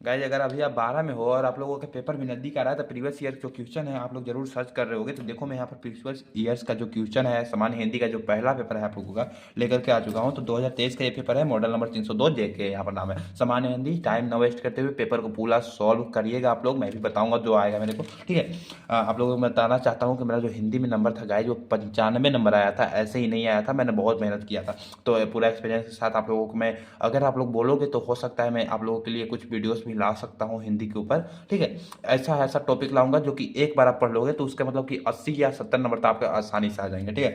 Guys अगर अभी आप 12 में हो और आप लोगों का पेपर भी नजदीक आ रहा है तो प्रीवियस ईयर जो क्वेश्चन है आप लोग जरूर सर्च कर रहे होगे। तो देखो मैं यहाँ पर प्रीवियस ईयर्स का जो क्वेश्चन है सामान्य हिंदी का जो पहला पेपर है आप लोगों का लेकर के आ चुका हूँ। तो 2023 का ये पेपर है, मॉडल नंबर 302 जेके यहाँ पर नाम है। सामान्य हिंदी, टाइम न वेस्ट करते हुए पेपर को पूरा सॉल्व करिएगा आप लोग। मैं भी बताऊंगा जो आएगा मेरे को, ठीक है। आप लोगों को मैं बताना चाहता हूँ कि मेरा जो हिंदी में नंबर था गाइज वो 95 नंबर आया था, ऐसे ही नहीं आया था, मैंने बहुत मेहनत किया था। तो पूरा एक्सपीरियंस के साथ आप लोगों को मैं, अगर आप लोग बोलोगे तो हो सकता है मैं आप लोगों के लिए कुछ वीडियोस भी ला सकता हूँ हिंदी के ऊपर, ठीक है। ऐसा ऐसा टॉपिक लाऊंगा जो कि एक बार आप पढ़ लोगे तो उसका मतलब कि 80 या 70 नंबर तो आपके आसानी से आ जाएंगे, ठीक है।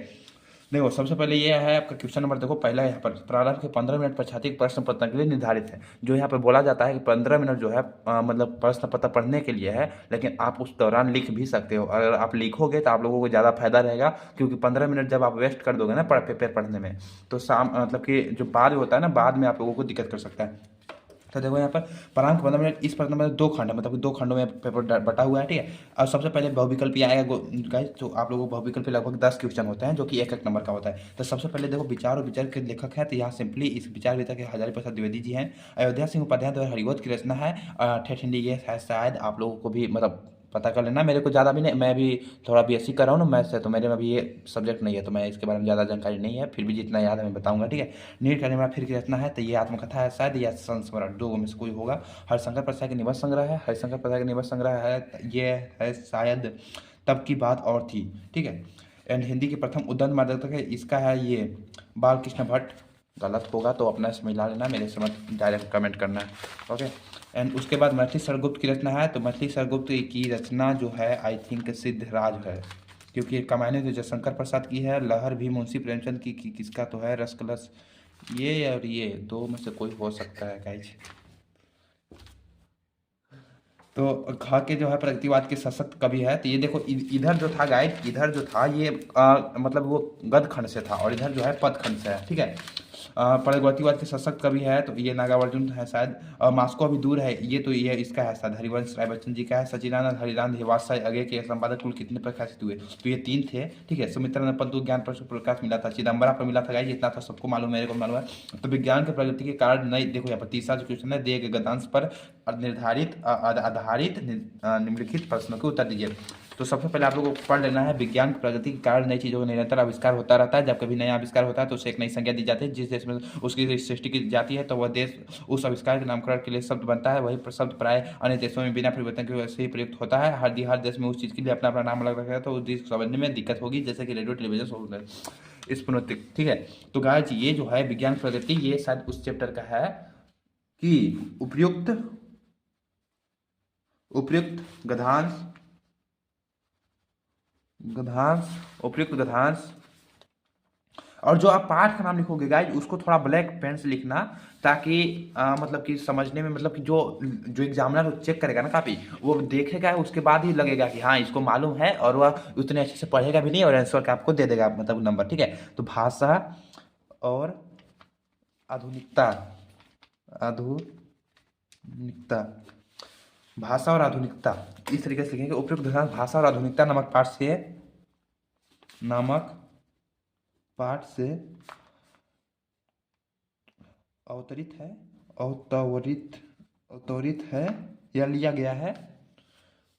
देखो सबसे पहले ये है आपका क्वेश्चन नंबर, देखो पहला यहाँ पर प्रारंभ के 15 मिनट पश्चात एक प्रश्न पत्र के लिए निर्धारित है। जो यहाँ पर बोला जाता है कि 15 मिनट जो है मतलब प्रश्न पत्र पढ़ने के लिए है, लेकिन आप उस दौरान लिख भी सकते हो। अगर आप लिखोगे तो आप लोगों को ज़्यादा फायदा रहेगा, क्योंकि 15 मिनट जब आप वेस्ट कर दोगे ना पेपर पढ़ने में तो शाम मतलब कि जो बाद होता है ना, बाद में आप लोगों को दिक्कत कर सकता है। तो देखो यहाँ पर प्रारंभ के 15 मिनट, इस प्रश्न में दो खंड है, मतलब कि दो खंडों में पेपर बटा हुआ है, ठीक है। और सबसे पहले बहुविकल्प आएगा गाइस। तो आप लोगों को बहुविकल्प लगभग 10 क्वेश्चन होते हैं जो कि एक एक नंबर का होता है। तो सबसे पहले देखो विचार और विचार के लेखक है, तो यहाँ सिंपली इस विचार विचार के हजारी प्रसाद द्विवेदी जी हैं। अयोध्या सिंह उपाध्याय द्वारा हरिवंश की रचना है। ठेठ हिंदी ये है, शायद आप लोगों को भी मतलब पता कर लेना। मेरे को ज़्यादा भी नहीं, मैं भी थोड़ा बीएससी कर रहा हूँ ना मैथ से, तो मेरे में भी ये सब्जेक्ट नहीं है, तो मैं इसके बारे में ज़्यादा जानकारी नहीं है, फिर भी जितना याद है मैं बताऊंगा, ठीक है। नील कनिवा फिर की रचना है, तो ये आत्मकथा है शायद या संस्मरण, दो में से कोई होगा। हरिशंकर प्रसाद के निबंध संग्रह है, हरिशंकर प्रसाद के निबंध संग्रह है, ये है शायद तब की बात और थी, ठीक है। एंड हिंदी के प्रथम उद्यम मार्गदर्शक है, इसका है ये बाल कृष्ण भट्ट। गलत होगा तो अपना इसमें मिला लेना, मेरे से मत डायरेक्ट कमेंट करना है, ओके। एंड उसके बाद मैथिली सरगुप्त की रचना है, तो मैथिली सरगुप्त की रचना जो है आई थिंक सिद्धराज है, क्योंकि कमाने तो जयशंकर प्रसाद की है। लहर भी मुंशी प्रेमचंद की किसका तो है, रसकलश, ये और ये दो में से कोई हो सकता है गाइज। तो खा के जो है प्रगतिवाद के सशक्त कवि है, तो ये देखो इधर जो था गाइड, इधर जो था ये मतलब वो गद खंड से था और इधर जो है पद खंड से है, ठीक है। प्रगतिवाद के सशक्त कवि है, तो ये नागार्जुन है शायद। मास्को अभी दूर है, ये तो ये इसका है शायद हरिवंश राय बच्चन जी का है। सचिदानंद हरिराम देवास आगे के संपादक कुल कितने प्रकाशित हुए, तो ये 3 थे, ठीक है। सुमित्रानंद पंतु ज्ञान पर प्रकाश मिला था, चिदम्बरा पर मिला था गाइज, इतना तो सबको मालूम है, मेरे को मालूम है। तो विज्ञान के प्रगति के कारण नई, देखो यहाँ पर तीसरा जो क्वेश्चन है, दिए गए गद्यांश पर निर्धारित आधारित निम्नलिखित प्रश्नों के उत्तर दीजिए। तो सबसे पहले आप लोगों को पढ़ लेना है, विज्ञान की प्रगति के कारण नई चीज़ों का निरंतर आविष्कार होता रहता है। जब कभी नया आविष्कार होता है तो उसे एक नई संज्ञा दी जाती है। जिस देश में उसकी सृष्टि की जाती है तो वह देश उस आविष्कार के नामकरण के लिए शब्द बनता है। वही शब्द प्राय अन्य देशों में बिना परिवर्तन के वैसे ही प्रयुक्त होता है। हर देश में उस चीज़ के लिए अपना अपना नाम अलग रखा है, तो उस चीज़ को समझने में दिक्कत होगी, जैसे कि रेडियो टेलीविजन स्पुनोतिक, ठीक है। तो गाइस ये जो है विज्ञान प्रगति, ये शायद उस चैप्टर का है कि उपयुक्त उपयुक्त गधांश गधांश उपयुक्त गधांश। और जो आप पाठ का नाम लिखोगे गाइज उसको थोड़ा ब्लैक पेन से लिखना, ताकि मतलब कि समझने में, मतलब कि जो जो एग्जामिनर चेक करेगा ना कापी, वो देखेगा उसके बाद ही लगेगा कि हाँ इसको मालूम है, और वह उतने अच्छे से पढ़ेगा भी नहीं और आंसर का आपको दे देगा मतलब नंबर, ठीक है। तो भाषा और आधुनिकता, आधुनिकता, भाषा और आधुनिकता, इस तरीके से लिखेंगे। उपयुक्त गधांश भाषा और आधुनिकता नामक पाठ से अवतरित है, अवतरित अवतरित है या लिया गया है,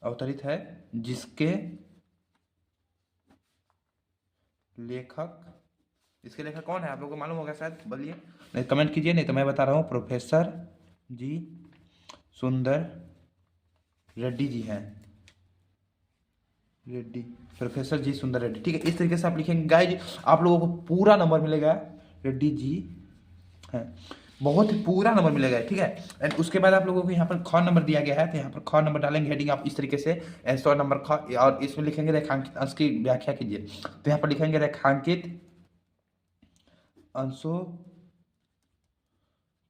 अवतरित है, जिसके लेखक, इसके लेखक कौन है आप लोगों को मालूम होगा शायद, बोलिए, नहीं कमेंट कीजिए, नहीं तो मैं बता रहा हूँ, प्रोफेसर जी सुंदर रेड्डी जी हैं, रेड्डी, प्रोफेसर जी सुंदर रेड्डी, ठीक है। इस तरीके से आप लिखेंगे गाइज, आप लोगों को पूरा नंबर मिलेगा, रेड्डी जी हैं, बहुत ही पूरा नंबर मिलेगा, ठीक है। एंड उसके बाद आप लोगों को यहाँ पर ख नंबर दिया गया है, तो यहाँ पर ख नंबर डालेंगे हेडिंग आप इस तरीके से 100 नंबर ख, और इसमें लिखेंगे रेखांकित अंश की व्याख्या कीजिए। तो यहाँ पर लिखेंगे रेखांकित अंशों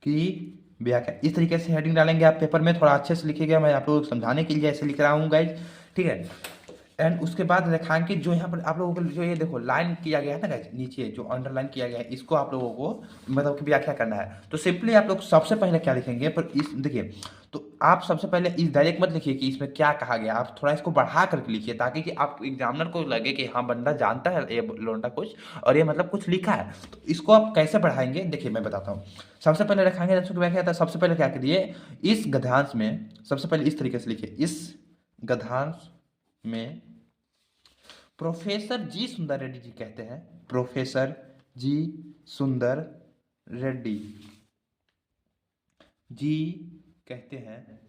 की व्याख्या, इस तरीके से हेडिंग डालेंगे आप पेपर में, थोड़ा अच्छे से लिखिएगा, मैं आप लोगों को समझाने के लिए ऐसे लिख रहा हूँ गाइज, ठीक है। एंड उसके बाद रेखांकित जो यहाँ पर आप लोगों को जो ये देखो लाइन किया गया है ना गाइस, नीचे जो अंडरलाइन किया गया है, इसको आप लोगों को मतलब कि व्याख्या करना है। तो सिंपली आप लोग सबसे पहले क्या लिखेंगे, पर इस देखिए, तो आप सबसे पहले इस डायरेक्ट मत लिखिए कि इसमें क्या कहा गया, आप थोड़ा इसको बढ़ा करके लिखिए ताकि कि आप एग्जामिनर को लगे कि हाँ बंदा जानता है ये लौंडा कुछ, और ये मतलब कुछ लिखा है। तो इसको आप कैसे बढ़ाएंगे, देखिए मैं बताता हूँ। सबसे पहले रखेंगे रक्षक व्याख्या था, सबसे पहले क्या करिए, इस गद्यांश में सबसे पहले इस तरीके से लिखिए, इस गद्यांश में प्रोफेसर जी सुंदर रेड्डी जी कहते हैं, प्रोफेसर जी सुंदर रेड्डी जी कहते हैं।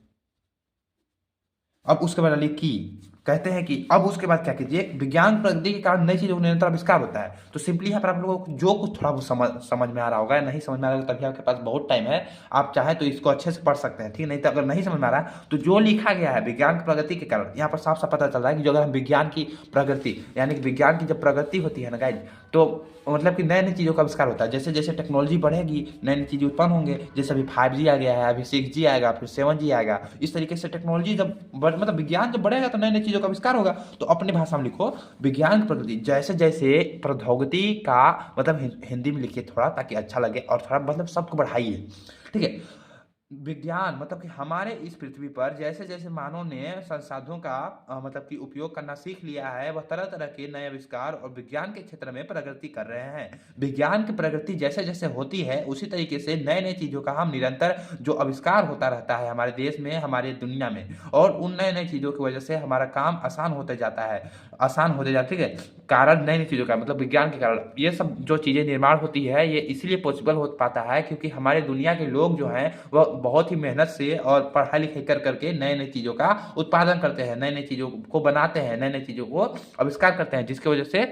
अब उसके बाद डालिए की, कहते हैं कि अब उसके बाद क्या कीजिए, विज्ञान प्रगति के कारण नई चीजों का निरंतर आविष्कार होता है। तो सिंपली यहाँ पर आप लोगों को जो कुछ थोड़ा बहुत समझ में आ रहा होगा, नहीं समझ में आ रहा होगा तभी आपके पास बहुत टाइम है, आप चाहे तो इसको अच्छे से पढ़ सकते हैं, ठीक है। नहीं तो अगर नहीं समझ में आ रहा तो जो लिखा गया है विज्ञान की प्रगति के कारण, यहाँ पर साफ साफ पता चल रहा है कि जो अगर हम विज्ञान की प्रगति यानी कि विज्ञान की जब प्रगति होती है ना गाइज, तो मतलब कि नए नई चीज़ों का आविष्कार होता है। जैसे जैसे टेक्नोलॉजी बढ़ेगी नई नई चीज़ें उत्पन्न होंगे, जैसे अभी 5G आ गया है, अभी 6G आएगा, फिर 7G आएगा। इस तरीके से टेक्नोलॉजी जब मतलब विज्ञान जब बढ़ेगा तो नई नई चीज़ों का आविष्कार होगा। तो अपनी भाषा में लिखो, विज्ञान की प्रगति जैसे जैसे प्रौद्योगिकी का, मतलब हिंदी में लिखिए थोड़ा ताकि अच्छा लगे, और थोड़ा मतलब सबको बढ़ाइए, ठीक है। विज्ञान मतलब कि हमारे इस पृथ्वी पर जैसे जैसे मानव ने संसाधनों का मतलब कि उपयोग करना सीख लिया है, वह तरह तरह के नए आविष्कार और विज्ञान के क्षेत्र में प्रगति कर रहे हैं। विज्ञान की प्रगति जैसे जैसे होती है उसी तरीके से नए नए चीजों का हम निरंतर जो आविष्कार होता रहता है हमारे देश में, हमारे दुनिया में, और उन नए नए चीजों की वजह से हमारा काम आसान होते जाता है, आसान होते जाता है, ठीक है। कारण नई नई चीजों का मतलब विज्ञान के कारण ये सब जो चीजें निर्माण होती है, ये इसलिए पॉसिबल हो पाता है क्योंकि हमारे दुनिया के लोग जो हैं वह बहुत ही मेहनत से और पढ़ाई लिखाई कर करके नए नई चीज़ों का उत्पादन करते हैं, नई नई चीज़ों को बनाते हैं, नई नई चीज़ों को आविष्कार करते हैं, जिसकी वजह से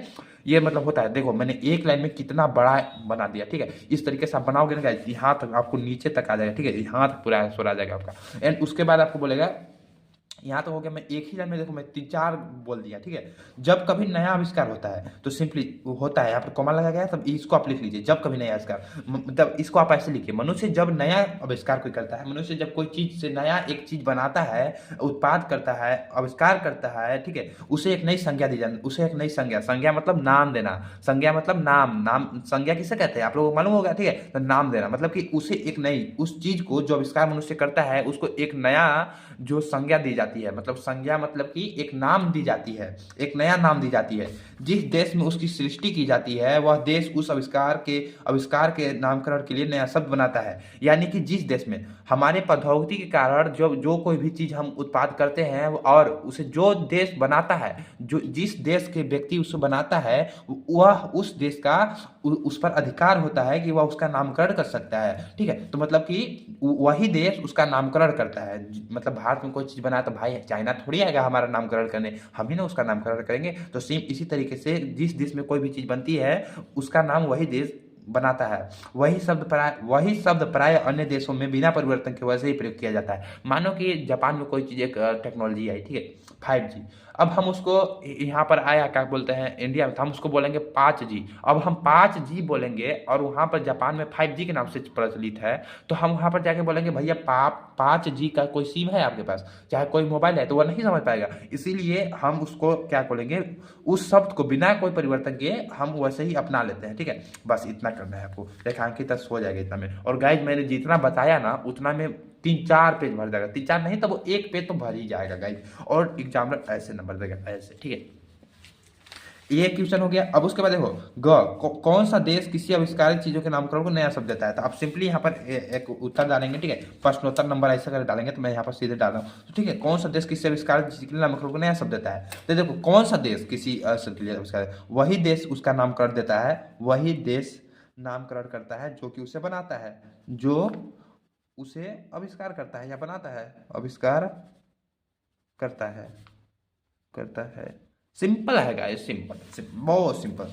ये मतलब होता है। देखो मैंने एक लाइन में कितना बड़ा बना दिया, ठीक है। इस तरीके से आप बनाओगे ना यहाँ तक आपको नीचे तक आ जाएगा, ठीक है, यहाँ तक पूरा आंसर आ जाएगा आपका। एंड उसके बाद आपको बोलेगा, यहाँ तो हो गया, मैं एक ही लाइन में देखो मैं 3-4 बोल दिया, ठीक है। जब कभी नया आविष्कार होता है तो सिंपली होता है, यहाँ पर कॉमा लगा गया, तब इसको आप लिख लीजिए, जब कभी नया आविष्कार, मतलब इसको आप ऐसे लिखिए, मनुष्य जब नया आविष्कार कोई करता है, मनुष्य जब कोई चीज से नया एक चीज बनाता है, उत्पाद करता है, आविष्कार करता है, ठीक है, उसे एक नई संज्ञा दी जाती, उसे एक नई संज्ञा, संज्ञा मतलब नाम देना, संज्ञा मतलब नाम, नाम संज्ञा किसे कहते हैं आप लोगों को मालूम होगा, ठीक है। तो नाम देना मतलब कि उसे एक नई, उस चीज को जो आविष्कार मनुष्य करता है उसको एक नया जो संज्ञा दी जाती है, मतलब संज्ञा मतलब कि एक नाम दी जाती है, एक नया नाम दी जाती है। जिस देश में उसकी सृष्टि की जाती है वह देश उस आविष्कार के नामकरण के लिए नया शब्द बनाता है। यानी कि जिस देश में हमारे प्रौद्योगिकी के कारण जो कोई भी चीज हम उत्पाद करते हैं और उसे जो देश बनाता है, जो जिस देश के व्यक्ति उसे बनाता है, वह उस देश का उस पर अधिकार होता है कि वह उसका नामकरण कर सकता है, ठीक है। तो मतलब कि वही देश उसका नामकरण करता है। मतलब भारत में कोई चीज बनाया तो भाई चाइना थोड़ी आएगा हमारा नामकरण करने, हम ही ना उसका नामकरण करेंगे। तो सेम इसी तरीके से जिस देश में कोई भी चीज बनती है उसका नाम वही देश बनाता है। वही शब्द प्राय अन्य देशों में बिना परिवर्तन के वैसे ही प्रयोग किया जाता है। मानो कि जापान में कोई चीज एक टेक्नोलॉजी आई, ठीक है, 5G, अब हम उसको यहाँ पर आया क्या बोलते हैं इंडिया में, तो हम उसको बोलेंगे 5G। अब हम 5G बोलेंगे और वहाँ पर जापान में 5G के नाम से प्रचलित है, तो हम वहाँ पर जाके बोलेंगे भैया 5G का कोई सिम है आपके पास, चाहे कोई मोबाइल है, तो वह नहीं समझ पाएगा। इसीलिए हम उसको क्या बोलेंगे, उस शब्द को बिना कोई परिवर्तन के हम वैसे ही अपना लेते हैं, ठीक है। बस इतना करना है आपको, रेखांकित हो जाएगा इतना में। और गाइज मैंने जितना बताया ना उतना में 3-4 पेज भर जाएगा, 3-4 नहीं तो वो 1 पेज तो भर ही जाएगा गाइज, और एग्जामिनर ऐसे नंबर देगा ऐसे, ठीक है। ये क्वेश्चन हो गया। अब उसके बाद देखो कौन सा देश किसी आविष्कारित चीजों के नामकरण को नया शब्द देता है, तो आप सिंपली यहाँ पर एक उत्तर डालेंगे, ठीक है, प्रश्नोत्तर नंबर ऐसा कर डालेंगे, तो मैं यहाँ पर सीधे डाल रहा हूँ, तो ठीक है। कौन सा देश किसी आविष्कारित चीज के नामकरण को नया शब्द देता है, तो देखो कौन सा देश किसी शब्द के लिए आविष्कार, वही देश उसका नामकरण देता है, वही देश नामकरण करता है जो कि उसे बनाता है, जो उसे आविष्कार करता है या बनाता है, आविष्कार करता है। सिंपल है गाइस, सिंपल, बहुत सिंपल।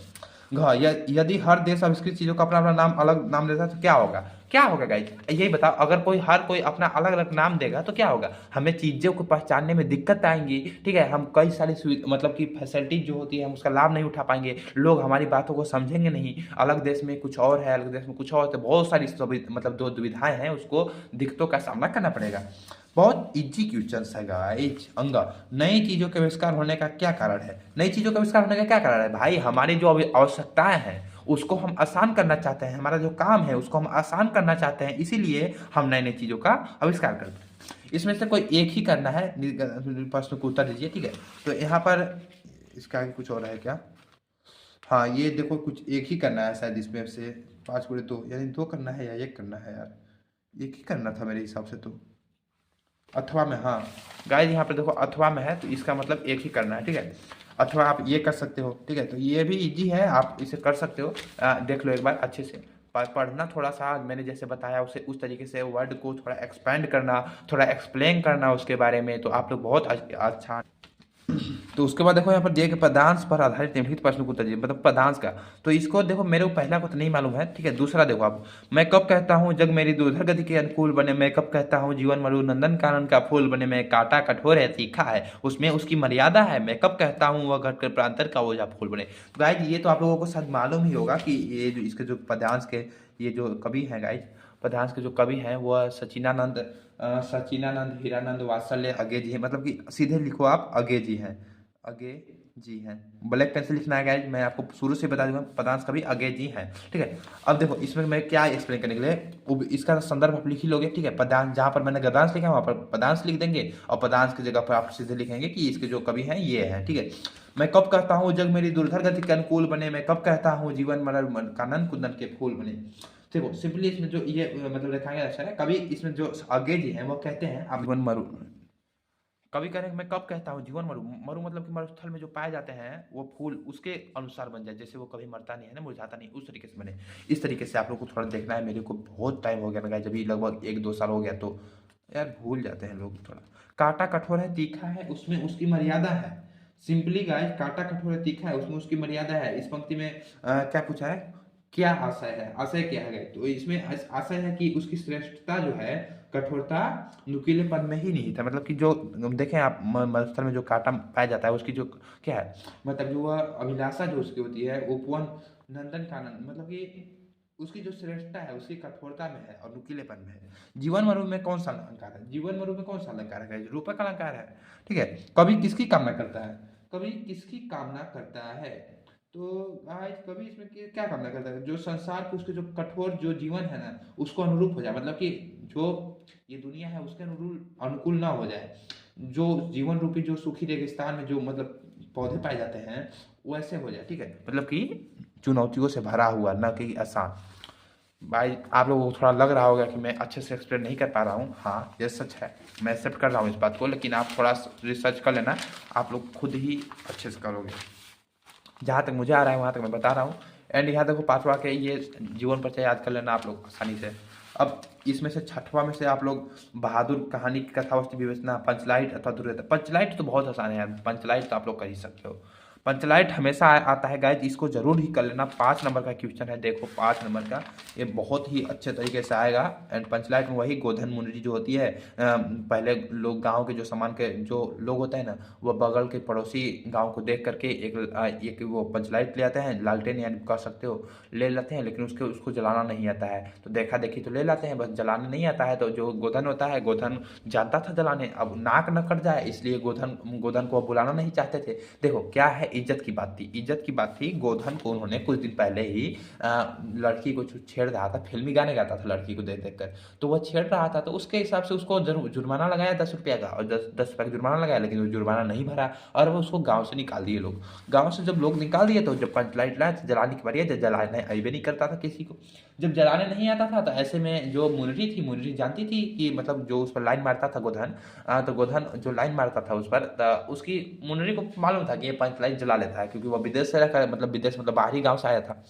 यदि हर देश आविष्कृत चीजों का अपना अपना नाम अलग नाम देता है तो क्या होगा गाइस, यही बताओ। अगर हर कोई अपना अलग अलग नाम देगा तो क्या होगा, हमें चीजों को पहचानने में दिक्कत आएंगी, ठीक है। हम कई सारी मतलब कि फैसिलिटी जो होती है हम उसका लाभ नहीं उठा पाएंगे, लोग हमारी बातों को समझेंगे नहीं। अलग देश में कुछ और है, अलग देश में कुछ और, तो बहुत सारी मतलब दो दुविधाएं हैं, उसको दिक्कतों का सामना करना पड़ेगा। बहुत इजी क्वेश्चन है गाइस। अंगा, नई चीजों के आविष्कार होने का क्या कारण है, नई चीजों का आविष्कार होने का क्या कारण है भाई, हमारी जो आवश्यकताएं हैं उसको हम आसान करना चाहते हैं, हमारा जो काम है उसको हम आसान करना चाहते हैं, इसीलिए हम नई नई चीजों का आविष्कार करते हैं। इसमें से कोई एक ही करना है, प्रश्न को उत्तर दीजिए, ठीक है। तो यहाँ पर इसका आगे कुछ और है क्या? हाँ, ये देखो कुछ एक ही करना है शायद, इसमें से 5 × 2 यानी 2 करना है या 1 करना है यार, एक ही करना था मेरे हिसाब से तो, अथवा में, हाँ गाइस यहाँ पे देखो अथवा में है तो इसका मतलब एक ही करना है, ठीक है। अथवा आप ये कर सकते हो, ठीक है, तो ये भी इजी है, आप इसे कर सकते हो। देख लो एक बार अच्छे से, पढ़ना थोड़ा सा मैंने जैसे बताया उसे उस तरीके से वर्ड को थोड़ा एक्सपेंड करना, थोड़ा एक्सप्लेन करना उसके बारे में, तो आप लोग बहुत अच्छा। तो उसके बाद देखो यहाँ पर दिए कि पदांश पर आधारित निम्नलिखित प्रश्न को उत्तर दीजिए, मतलब पदांश का। तो इसको देखो मेरे को पहला को तो नहीं मालूम है, ठीक है। दूसरा देखो आप, मैं कब कहता हूँ जग मेरी दुर्धर गति के अनुकूल बने, मैं कब कहता हूँ जीवन मरु नंदन कानन का फूल बने, मैं कांटा कठोर है तीखा है उसमें उसकी मर्यादा है, मैं कब कहता हूँ वह घटकर प्रांतर का ओझा फूल बने। तो गाइज ये तो आप लोगों को शायद मालूम ही होगा कि ये जो इसके जो पदांश के ये जो कवि हैं गाइज, पदांश के जो कवि हैं वह सचिनानंद हीरानंद वात्सल्य अगे जी हैं, मतलब कि सीधे लिखो आप अगे जी हैं, अगे जी हैं। ब्लैक पेन से लिखना है गाइज, मैं आपको शुरू से बता दूंगा पदांश कवि अगे जी हैं, ठीक है। अब देखो इसमें मैं क्या एक्सप्लेन करने के लिए, इसका संदर्भ आप लिख ही लोगे, ठीक है। पदांश जहाँ पर मैंने गद्यांश लिखा है वहाँ पर पदांश लिख देंगे, और पदांश की जगह पर आप सीधे लिखेंगे कि इसके जो कवि हैं ये हैं, ठीक है। मैं कब कहता हूँ जग मेरी दुर्धर गति के अनुकूल बने, मैं कब कहता हूँ जीवन मरण कानन कुंदन के फूल बने। देखो सिंपली इसमें जो ये मतलब लिखाया अच्छा है, कभी इसमें जो आगे जी हैं वो कहते हैं आप जीवन मरु, कभी कह रहे हैं मैं कब कहता हूँ जीवन मरु, मरु मतलब कि मरुस्थल में जो पाए जाते हैं वो फूल उसके अनुसार बन जाए, जैसे वो कभी मरता नहीं है ना, मुरझाता नहीं, उस तरीके से बने। इस तरीके से आप लोग को थोड़ा देखना है, मेरे को बहुत टाइम हो गया ना जब लगभग 1-2 साल हो गया, तो यार भूल जाते हैं लोग थोड़ा। कांटा कठोर है तीखा है उसमें उसकी मर्यादा है, सिंपली गाइस कांटा कठोर है तीखा है उसमें उसकी मर्यादा है। इस पंक्ति में क्या पूछा है, क्या आशय है, आशय क्या है, तो इसमें आशय है कि उसकी श्रेष्ठता जो है कठोरता नुकीलेपन में ही नहीं था, मतलब कि जो देखें आप मत्स्य में जो कांटा पाया जाता है उसकी जो क्या है, मतलब जो वह अभिलाषा जो उसकी होती है उपवन नंदन कानन, मतलब कि उसकी जो श्रेष्ठता है उसकी कठोरता में है और नुकीलेपन में है। जीवन मरु में कौन सा अलंकार है, जीवन मरु में कौन सा अलंकार है, रूपक अलंकार है, ठीक है। कवि किसकी कामना करता है, कवि किसकी कामना करता है, तो गाइस कवि इसमें क्या कामना करता है, जो संसार के उसके जो कठोर जो जीवन है ना उसको अनुरूप हो जाए, मतलब कि जो ये दुनिया है उसके अनुकूल ना हो जाए, जो जीवन रूपी जो सुखी रेगिस्तान में जो मतलब पौधे पाए जाते हैं वैसे हो जाए, ठीक है। मतलब कि चुनौतियों से भरा हुआ, ना कि आसान। भाई आप लोगों को थोड़ा लग रहा होगा कि मैं अच्छे से एक्सप्लेन नहीं कर पा रहा हूँ, हाँ ये सच है, मैं एक्सेप्ट कर रहा हूँ इस बात को, लेकिन आप थोड़ा रिसर्च कर लेना, आप लोग खुद ही अच्छे से करोगे। जहाँ तक मुझे आ रहा है वहाँ तक मैं बता रहा हूँ। एंड यहाँ देखो पांचवा के ये जीवन परिचय याद कर लेना आप लोग आसानी से। अब इसमें से छठवां में से आप लोग बहादुर कहानी की कथा वस्तु विवेचना, पंचलाइट अथवा दुर्योधन। पंचलाइट तो बहुत आसान है यार, पंचलाइट तो आप लोग कर ही सकते हो। पंचलाइट हमेशा आता है गाइज, इसको जरूर ही कर लेना, 5 नंबर का क्वेश्चन है, देखो 5 नंबर का, ये बहुत ही अच्छे तरीके से आएगा। एंड पंचलाइट में वही गोधन मुंडरी जो होती है, पहले लोग गांव के जो समान के जो लोग होते हैं ना वो बगल के पड़ोसी गांव को देख करके एक वो पंचलाइट ले आते हैं, लालटेन यानी कह सकते हो ले लेते हैं, लेकिन उसको जलाना नहीं आता है, तो देखा देखी तो ले लाते हैं, बस जलाने नहीं आता है। तो जो गोधन होता है, गोधन जानता था जलाने, अब नाक न कट जाए इसलिए गोधन को बुलाना नहीं चाहते थे। देखो क्या है, इज्जत की बात थी, इज्जत की बात थी। गोधन को उन्होंने कुछ दिन पहले ही लड़की को छेड़ रहा था, फिल्मी गाने गाता था लड़की को देख देख कर, तो वह छेड़ रहा था, तो उसके हिसाब से उसको जुर्माना लगाया 10 रुपया का, और 10 रुपये का जुर्माना लगाया, लेकिन वो जुर्माना नहीं भरा और वो उसको गाँव से निकाल दिए लोग। गाँव से जब लोग निकाल दिए तो जब पंचलाइट लाए जलाने की बारी, जब जलाने अबे नहीं करता था किसी को, जब जलाने नहीं आता था, तो ऐसे में जो मुनरी थी, मुनरी जानती थी कि मतलब जो उस पर लाइन मारता था गोधन, तो गोधन जो लाइन मारता था उस पर, उसकी मुनरी को मालूम था कि ये पंचलाइट जला लेता है, क्योंकि वो विदेश से रहकर, मतलब विदेश मतलब बाहरी गांव से आया था।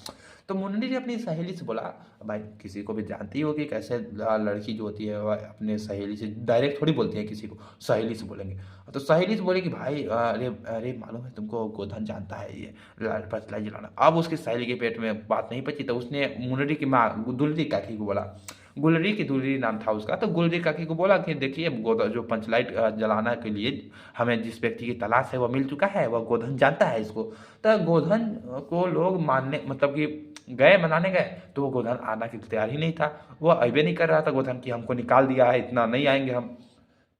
तो मुनरी ने अपनी सहेली से बोला, भाई किसी को भी जानती हो कि कैसे लड़की जो होती है वह अपने सहेली से डायरेक्ट थोड़ी बोलती है किसी को, सहेली से बोलेंगे। तो सहेली से बोले कि भाई अरे अरे मालूम है तुमको, गोधन जानता है ये पंचलाइट जलाना। अब उसकी सहेली के पेट में बात नहीं पची, तो उसने मुनरी की माँ दुलरी काकी को बोला, गुलरी की दुलरी नाम था उसका, तो गुलरी काकी को बोला कि देखिए जो पंचलाइट जलाना के लिए हमें जिस व्यक्ति की तलाश है वह मिल चुका है, वह गोधन जानता है इसको। तो गोधन को लोग मानने मतलब कि गए मनाने गए, तो वो गोधन आना की तैयार ही नहीं था, वह अबे नहीं कर रहा था गोधन की हमको निकाल दिया है, इतना नहीं आएंगे हम।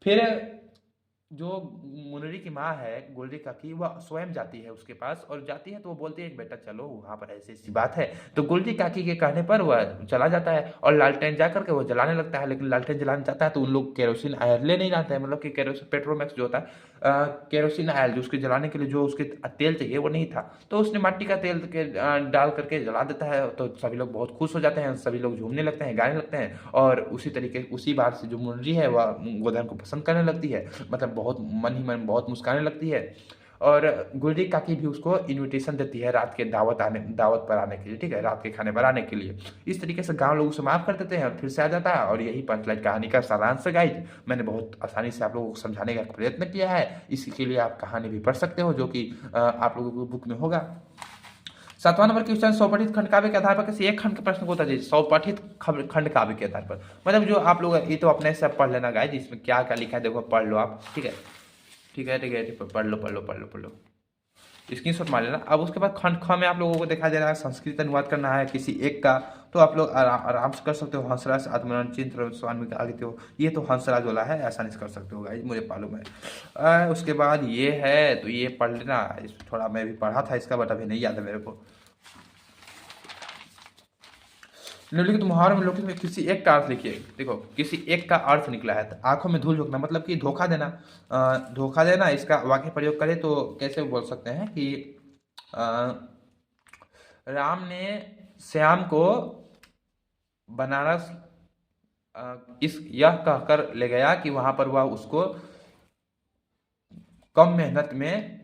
फिर जो मुनरी की माँ है गोल्डी काकी, वह स्वयं जाती है उसके पास, और जाती है तो वो बोलती है कि बेटा चलो वहाँ पर ऐसी ऐसी बात है। तो गोल्डी काकी के कहने पर वह चला जाता है और लालटेन जा करके वो जलाने लगता है। लेकिन लालटेन जलाने जाता है तो उन लोग केरोसिन आयल ले नहीं जाते हैं, मतलब कि केरोसिन पेट्रोमैक्स जो होता है, केरोसिन आयल जो उसके जलाने के लिए जो उसके तेल चाहिए वो नहीं था। तो उसने मिट्टी का तेल के डाल करके जला देता है। तो सभी लोग बहुत खुश हो जाते हैं, सभी लोग झूमने लगते हैं, गाने लगते हैं, और उसी बात से जो मुनरी है वह गोधन को पसंद करने लगती है, मतलब बहुत मन ही मन बहुत मुस्काने लगती है। और गुलरी काकी भी उसको इनविटेशन देती है रात के दावत पर आने के लिए, ठीक है, रात के खाने पर आने के लिए। इस तरीके से गांव लोग उसे माफ कर देते हैं और फिर से आ जाता है। और यही पंचलाइन कहानी का सारांश है गाइज। मैंने बहुत आसानी से आप लोगों को समझाने का प्रयत्न किया है। इसी के लिए आप कहानी भी पढ़ सकते हो, जो कि आप लोगों को बुक में होगा। 7वां नंबर क्वेश्चन, स्वपठित खंड काव्य के आधार पर किसी एक खंड के प्रश्न को उत्तर दीजिए। स्वपठित खंड काव्य के आधार पर मतलब जो आप लोग, ये तो अपने से पढ़ लेना गाइज, इसमें क्या क्या लिखा है देखो, पढ़ लो आप, ठीक है, ठीक है, ठीक है, ठीक है, पढ़ लो पढ़ लो पढ़ लो पढ़ लो, स्क्रीनशॉट मार लेना। अब उसके बाद खंड ख में आप लोगों को दिखाई दे रहा है संस्कृत अनुवाद करना है किसी एक का। तो आप लोग आराम से कर सकते हो। हंसराज आत्मनंदन चिंत्र स्वामी आगे हो, ये तो हंसराज वाला है, आसानी से कर सकते हो गाइस, मुझे मालूम है। उसके बाद ये है, तो ये पढ़ लेना। थोड़ा मैं भी पढ़ा था इसका, बट अभी नहीं याद है मेरे को। निम्नलिखित मुहावरों में लोग किसी एक का अर्थ लिखिए। देखो किसी एक का अर्थ निकला है, तो आंखों में धूल झोंकना मतलब कि धोखा देना। धोखा देना, इसका वाक्य प्रयोग करें तो कैसे बोल सकते हैं कि अ, राम ने श्याम को बनारस इस यह कहकर ले गया कि वहां पर वह उसको कम मेहनत में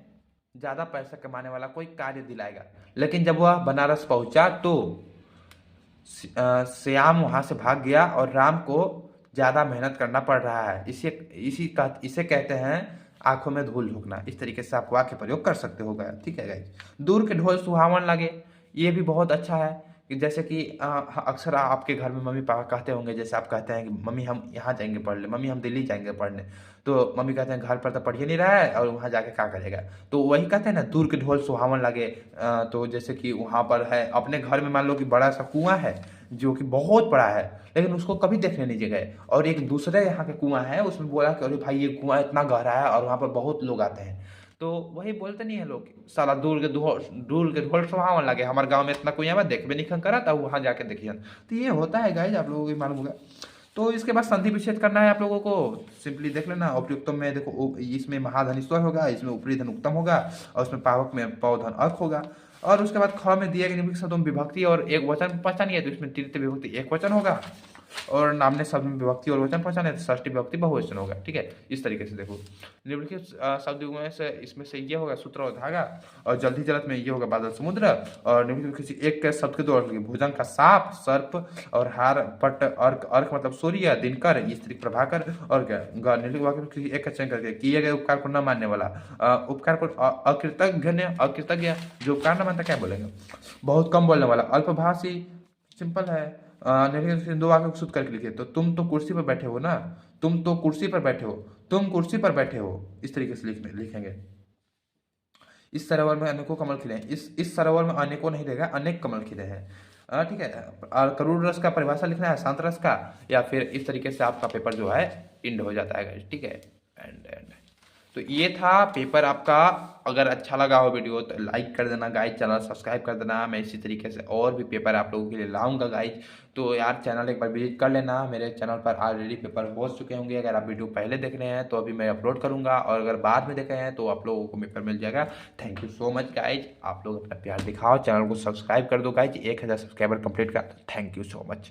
ज्यादा पैसा कमाने वाला कोई कार्य दिलाएगा। लेकिन जब वह बनारस पहुंचा तो श्याम वहां से भाग गया और राम को ज्यादा मेहनत करना पड़ रहा है। इसे कहते हैं आंखों में धूल झोंकना। इस तरीके से आप वाक्य प्रयोग कर सकते हो गाइस, ठीक है गाइस। दूर के ढोल सुहावन लगे, ये भी बहुत अच्छा है। कि जैसे कि अक्सर आपके घर में मम्मी पापा कहते होंगे, जैसे आप कहते हैं कि मम्मी हम यहाँ जाएंगे पढ़ने, मम्मी हम दिल्ली जाएंगे पढ़ने। तो मम्मी कहते हैं घर पर तो पढ़ ही नहीं रहा है और वहाँ जाके क्या करेगा। तो वही कहते हैं ना, दूर के ढोल सुहावन लगे। तो जैसे कि वहाँ पर है, अपने घर में मान लो कि बड़ा सा कुआं है जो कि बहुत बड़ा है, लेकिन उसको कभी देखने नहीं गए। और एक दूसरे यहाँ के कुआं है, उसमें बोला कि अरे भाई ये कुआं इतना गहरा है और वहाँ पर बहुत लोग आते हैं। तो वही बोलते नहीं है लोग, साला दूर के ढोल सुहावन लगे, हमारे गांव में इतना कुआं में देखबे नहीं करा था, वहां जाके देखिए। तो ये होता है गाइज, आप लोगों को मालूम होगा। तो इसके बाद संधि विच्छेद करना है आप लोगों को, सिंपली देख लेना। उपयुक्तम में देखो, इसमें महाधन ईश्वर होगा, इसमें ऊपरी धन उत्तम होगा, और उसमें पावक में पौधन अर्क होगा। और उसके बाद ख में दिए गए निम्नलिखित शब्दों में विभक्ति और एक वचन पहचानिए। तो इसमें तृतीय विभक्ति एक वचन होगा, और नामने शब्द में विभक्ति और वचन पहचाने तो षष्ठी विभक्ति बहुवचन होगा, ठीक है। इस तरीके से देखो निम्नलिखित शब्द में से इसमें से ये होगा सूत्र और धागा, और जल्दी जलद में ये होगा बादल समुद्र। और निम्नलिखित किसी एक के शब्द के दो अर्थ लिखिए। भुजंग का सांप, सर्प, और हार पट अर्क, अर्क मतलब सूर्य, दिनकर, स्त्री प्रभाकर। और क्या निम्नलिखित वाक्य में किसी एक का चयन करके किए गए उपकार को न मानने वाला, उपकार को अकृतज्ञ जो उपकार न मानता क्या बोलेंगे, बहुत कम बोलने वाला, अल्पभाषी, सिंपल है। निम्नलिखित दो वाक्यों को शुद्ध करके लिखिए। तो तुम तो कुर्सी पर बैठे हो ना, तुम तो कुर्सी पर बैठे हो, तुम कुर्सी पर बैठे हो, इस तरीके से लिखेंगे। इस सरोवर में अनेकों कमल खिले हैं। इस सरोवर में अनेकों नहीं रहेगा, अनेक कमल खिले हैं, ठीक है। और करूण रस का परिभाषा लिखना है, शांत रस का, या फिर इस तरीके से आपका पेपर जो है इंड हो जाता है, ठीक है। एंड तो ये था पेपर आपका। अगर अच्छा लगा हो वीडियो तो लाइक कर देना गाइज, चैनल सब्सक्राइब कर देना। मैं इसी तरीके से और भी पेपर आप लोगों के लिए लाऊंगा गाइज। तो यार चैनल एक बार विजिट कर लेना। मेरे चैनल पर ऑलरेडी पेपर हो चुके होंगे। अगर आप वीडियो पहले देख रहे हैं तो अभी मैं अपलोड करूंगा, और अगर बाद में देखे हैं तो आप लोगों को पेपर मिल जाएगा। Thank you so much guys, आप लोग अपना प्यार दिखाओ, चैनल को सब्सक्राइब कर दो गाइज। 1000 सब्सक्राइबर कंप्लीट कर। Thank you so much.